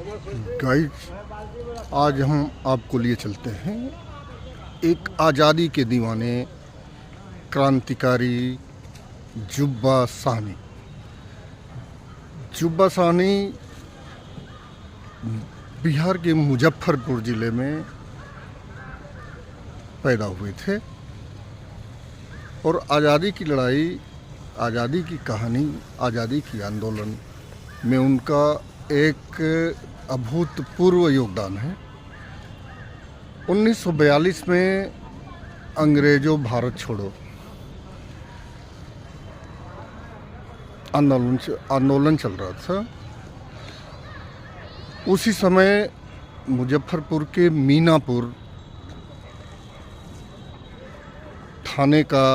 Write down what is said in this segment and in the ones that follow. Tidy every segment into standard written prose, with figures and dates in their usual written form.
Guys, आज हम आपको लिए चलते हैं एक आज़ादी के दीवाने क्रांतिकारी जुब्बा साहनी। जुब्बा साहनी बिहार के मुजफ्फरपुर ज़िले में पैदा हुए थे और आज़ादी की लड़ाई, आज़ादी की कहानी, आज़ादी की आंदोलन में उनका एक अभूतपूर्व योगदान है। 1942 में अंग्रेज़ों भारत छोड़ो आंदोलन चल रहा था। उसी समय मुजफ्फरपुर के मीनापुर थाने का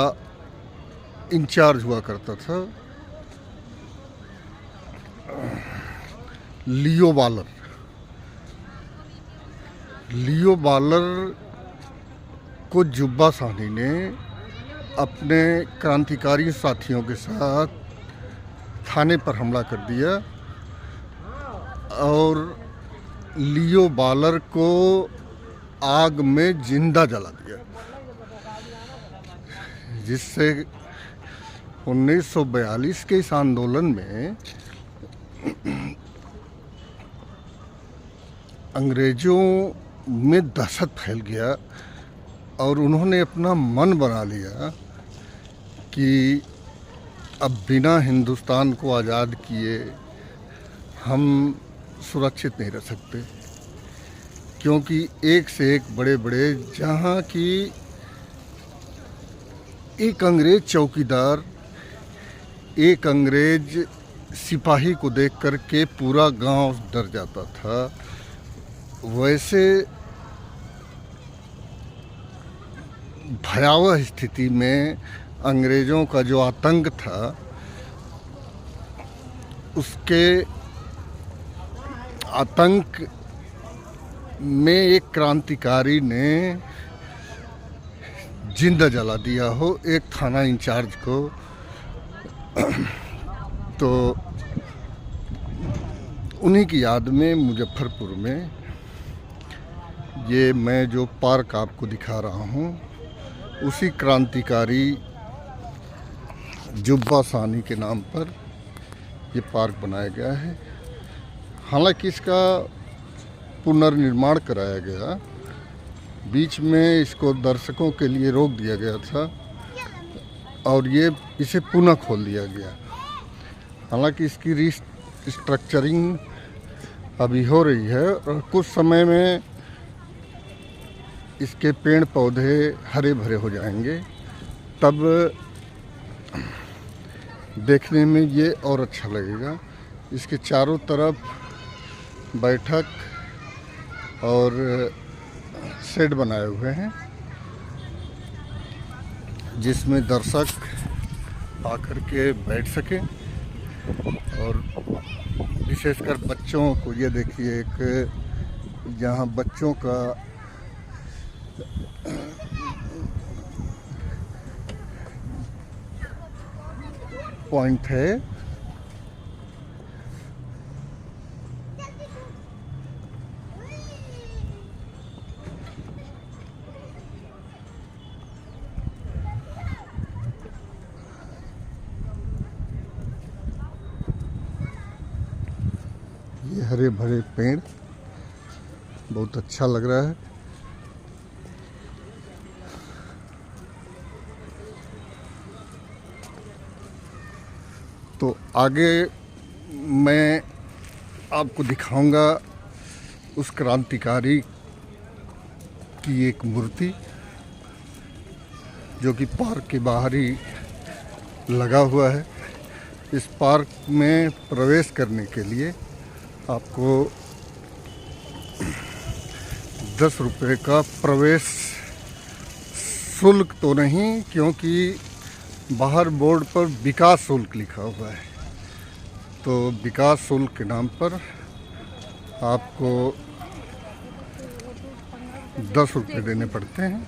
इंचार्ज हुआ करता था लियो बालर को जुब्बा साहनी ने अपने क्रांतिकारी साथियों के साथ थाने पर हमला कर दिया और लियो बालर को आग में जिंदा जला दिया, जिससे 1942 के इस आंदोलन में अंग्रेज़ों में दहशत फैल गया और उन्होंने अपना मन बना लिया कि अब बिना हिंदुस्तान को आज़ाद किए हम सुरक्षित नहीं रह सकते, क्योंकि एक से एक बड़े बड़े, जहाँ की एक अंग्रेज़ चौकीदार, एक अंग्रेज़ सिपाही को देख कर के पूरा गांव डर जाता था, वैसे भयावह स्थिति में अंग्रेज़ों का जो आतंक था, उसके आतंक में एक क्रांतिकारी ने जिंदा जला दिया हो एक थाना इंचार्ज को। तो उन्हीं की याद में मुजफ्फरपुर में ये मैं जो पार्क आपको दिखा रहा हूँ, उसी क्रांतिकारी जुब्बा साहनी के नाम पर ये पार्क बनाया गया है। हालांकि इसका पुनर्निर्माण कराया गया, बीच में इसको दर्शकों के लिए रोक दिया गया था और इसे पुनः खोल दिया गया। हालांकि इसकी रिस्ट्रक्चरिंग अभी हो रही है और कुछ समय में इसके पेड़ पौधे हरे भरे हो जाएंगे, तब देखने में ये और अच्छा लगेगा। इसके चारों तरफ बैठक और शेड बनाए हुए हैं, जिसमें दर्शक आकर के बैठ सकें। और विशेषकर बच्चों को, ये देखिए, एक यहाँ बच्चों का पॉइंट है। ये हरे भरे पेड़ बहुत अच्छा लग रहा है। तो आगे मैं आपको दिखाऊंगा उस क्रांतिकारी की एक मूर्ति, जो कि पार्क के बाहर ही लगा हुआ है। इस पार्क में प्रवेश करने के लिए आपको 10 रुपये का प्रवेश शुल्क तो नहीं, क्योंकि बाहर बोर्ड पर विकास शुल्क लिखा हुआ है। तो विकास शुल्क के नाम पर आपको 10 रुपये देने पड़ते हैं।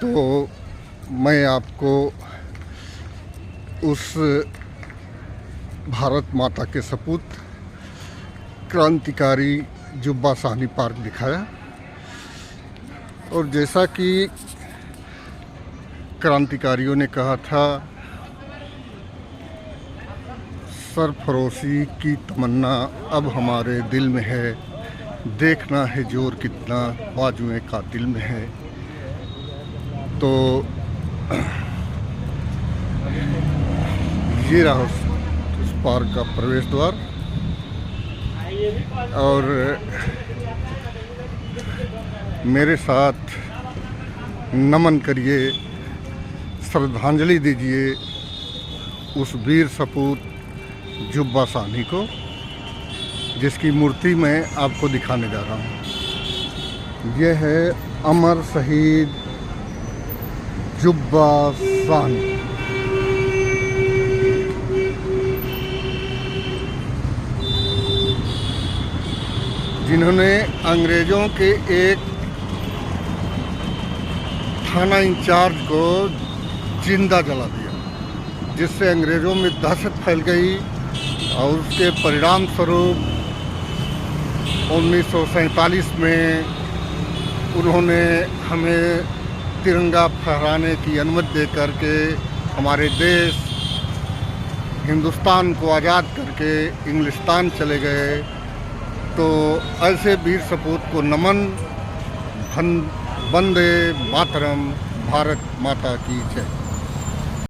तो मैं आपको उस भारत माता के सपूत क्रांतिकारी जुब्बा साहनी पार्क दिखाया। और जैसा कि क्रांतिकारियों ने कहा था, सरफरोशी की तमन्ना अब हमारे दिल में है, देखना है जोर कितना बाजुए कातिल में है। तो ये रहा उस पार्क का प्रवेश द्वार। और मेरे साथ नमन करिए, श्रद्धांजलि दीजिए उस वीर सपूत जुब्बा साहनी को, जिसकी मूर्ति मैं आपको दिखाने जा रहा हूँ। यह है अमर शहीद जुब्बा साहनी। जिन्होंने अंग्रेज़ों के एक थाना इंचार्ज को जिंदा जला दिया, जिससे अंग्रेज़ों में दहशत फैल गई। और उसके परिणाम स्वरूप 1947 में उन्होंने हमें तिरंगा फहराने की अनुमति दे करके हमारे देश हिंदुस्तान को आज़ाद करके इंग्लिस्तान चले गए। तो ऐसे वीर सपूत को नमन। वंदे मातरम। भारत माता की जय।